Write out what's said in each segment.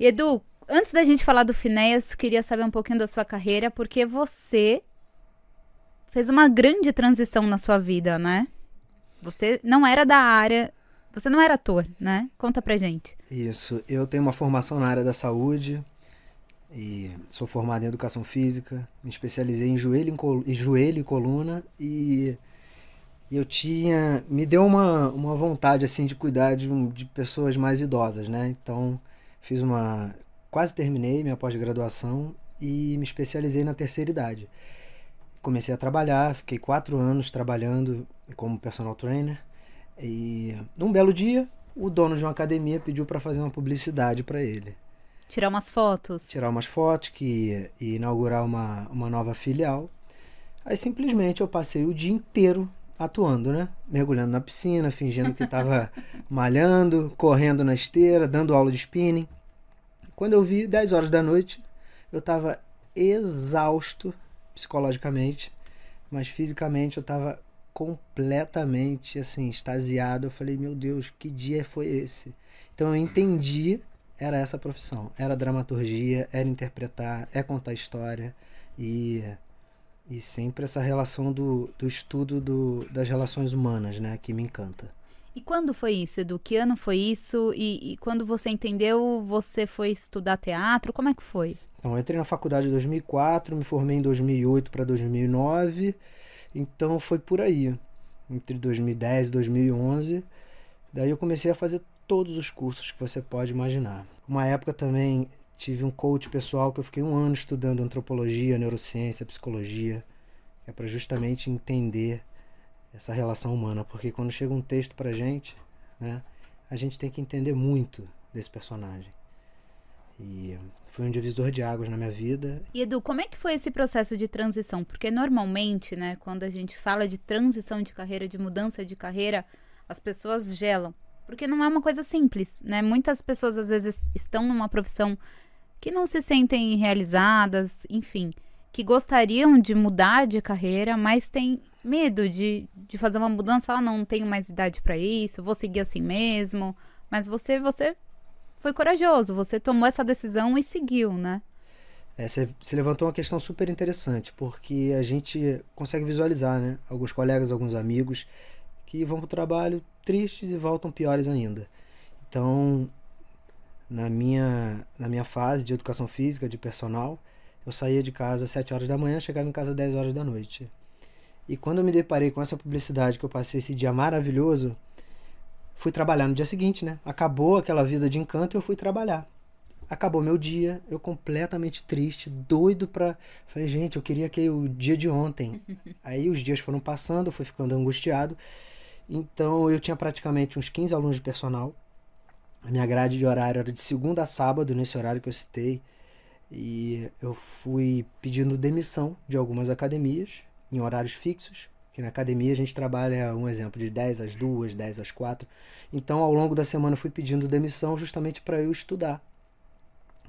E Edu, antes da gente falar do Finéias, queria saber um pouquinho da sua carreira, porque você fez uma grande transição na sua vida, né? Você não era da área, você não era ator, né? Conta pra gente. Isso, eu tenho uma formação na área da saúde e sou formado em educação física, me especializei em joelho e coluna e eu me deu uma vontade assim de cuidar de pessoas mais idosas, né? Então quase terminei minha pós-graduação e me especializei na terceira idade. Comecei a trabalhar, fiquei 4 anos trabalhando como personal trainer e num belo dia o dono de uma academia pediu para fazer uma publicidade para ele. Tirar umas fotos. Tirar umas fotos, ia inaugurar uma nova filial. Aí simplesmente eu passei o dia inteiro atuando, né? Mergulhando na piscina, fingindo que estava malhando, correndo na esteira, dando aula de spinning. Quando eu vi, 10 horas da noite, eu estava exausto psicologicamente, mas fisicamente eu estava completamente assim, extasiado. Eu falei, meu Deus, que dia foi esse? Então eu entendi, era essa profissão. Era dramaturgia, era interpretar, é contar história e sempre essa relação do estudo das relações humanas, né, que me encanta. E quando foi isso, Edu? Que ano foi isso? E quando você entendeu, você foi estudar teatro? Como é que foi? Então, eu entrei na faculdade em 2004, me formei em 2008 para 2009, então foi por aí, entre 2010 e 2011. Daí eu comecei a fazer todos os cursos que você pode imaginar. Uma época também tive um coach pessoal que eu fiquei 1 ano estudando antropologia, neurociência, psicologia, é para justamente entender essa relação humana, porque quando chega um texto pra gente, né, a gente tem que entender muito desse personagem. E foi um divisor de águas na minha vida. E Edu, como é que foi esse processo de transição? Porque normalmente, né, quando a gente fala de transição de carreira, de mudança de carreira, as pessoas gelam. Porque não é uma coisa simples, né? Muitas pessoas às vezes estão numa profissão que não se sentem realizadas, enfim, que gostariam de mudar de carreira, mas têm medo de fazer uma mudança, falar, não tenho mais idade para isso, vou seguir assim mesmo. Mas você foi corajoso, você tomou essa decisão e seguiu, né? Você levantou uma questão super interessante, porque a gente consegue visualizar, né? Alguns colegas, alguns amigos que vão para o trabalho tristes e voltam piores ainda. Então, na minha fase de educação física, de personal, eu saía de casa às 7 horas da manhã, chegava em casa às 10 horas da noite. E quando eu me deparei com essa publicidade, que eu passei esse dia maravilhoso, fui trabalhar no dia seguinte, né? Acabou aquela vida de encanto e eu fui trabalhar. Acabou meu dia, eu completamente triste, doido pra... Falei, gente, eu queria que o dia de ontem. Aí os dias foram passando, eu fui ficando angustiado. Então eu tinha praticamente uns 15 alunos de personal. A minha grade de horário era de segunda a sábado, nesse horário que eu citei. E eu fui pedindo demissão de algumas academias, em horários fixos. Que na academia a gente trabalha, um exemplo, de 10 às 2, 10 às 4. Então ao longo da semana eu fui pedindo demissão justamente para eu estudar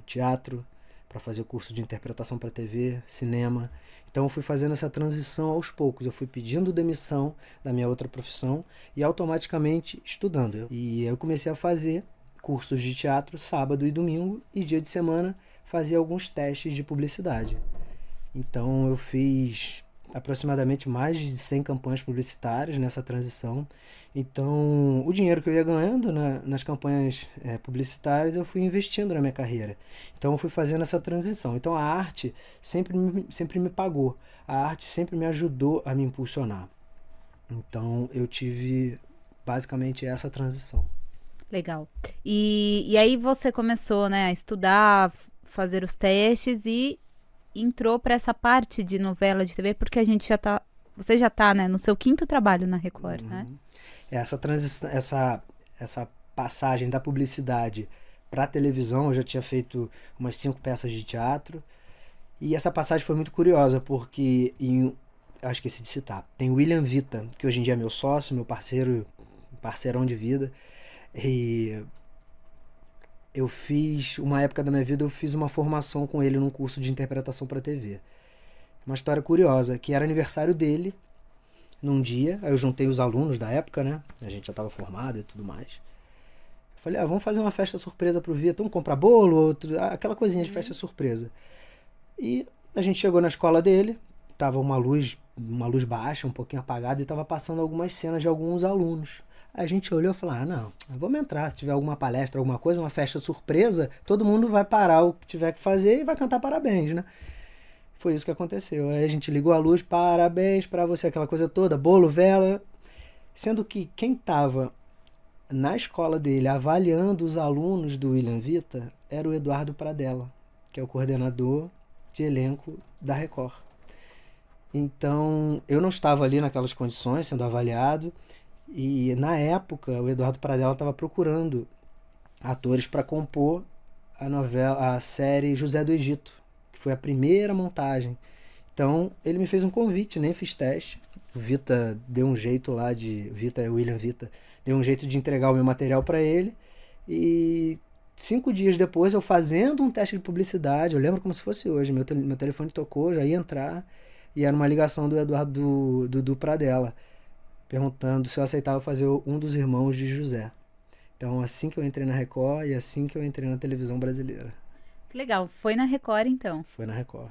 teatro, para fazer curso de interpretação para TV, cinema. Então eu fui fazendo essa transição aos poucos. Eu fui pedindo demissão da minha outra profissão e automaticamente estudando. E eu comecei a fazer cursos de teatro sábado e domingo, e dia de semana fazia alguns testes de publicidade. Então eu fiz aproximadamente mais de 100 campanhas publicitárias nessa transição. Então, o dinheiro que eu ia ganhando nas campanhas publicitárias, eu fui investindo na minha carreira. Então, eu fui fazendo essa transição. Então, a arte sempre me pagou. A arte sempre me ajudou a me impulsionar. Então, eu tive basicamente essa transição. Legal. E aí você começou, né, a estudar, fazer os testes e entrou para essa parte de novela de TV, porque a gente já tá, você já tá, né, no seu quinto trabalho na Record, né? Essa transição, essa passagem da publicidade para a televisão, eu já tinha feito umas 5 peças de teatro. E essa passagem foi muito curiosa, porque esqueci de citar, tem William Vita, que hoje em dia é meu sócio, meu parceiro, parceirão de vida. E eu fiz, uma época da minha vida, eu fiz uma formação com ele num curso de interpretação para TV. Uma história curiosa, que era aniversário dele, num dia, aí eu juntei os alunos da época, né? A gente já estava formado e tudo mais. Falei, vamos fazer uma festa surpresa pro Vitor, vamos comprar bolo, aquela coisinha de festa surpresa. E a gente chegou na escola dele, tava uma luz baixa, um pouquinho apagada, e tava passando algumas cenas de alguns alunos. A gente olhou e falou, não, vamos entrar, se tiver alguma palestra, alguma coisa, uma festa surpresa, todo mundo vai parar o que tiver que fazer e vai cantar parabéns, né? Foi isso que aconteceu. Aí a gente ligou a luz, parabéns pra você, aquela coisa toda, bolo, vela. Sendo que quem tava na escola dele avaliando os alunos do William Vita era o Eduardo Pradella, que é o coordenador de elenco da Record. Então, eu não estava ali naquelas condições, sendo avaliado, e na época o Eduardo Pradella estava procurando atores para compor a série José do Egito, que foi a primeira montagem. Então, ele me fez um convite, nem fiz teste. O Vita deu um jeito lá William Vita, deu um jeito de entregar o meu material para ele. E 5 dias depois, eu fazendo um teste de publicidade, eu lembro como se fosse hoje, meu telefone tocou, já ia entrar, e era uma ligação do Eduardo do Pradella, perguntando se eu aceitava fazer um dos irmãos de José. Então, assim que eu entrei na Record e assim que eu entrei na televisão brasileira. Que legal. Foi na Record, então? Foi na Record.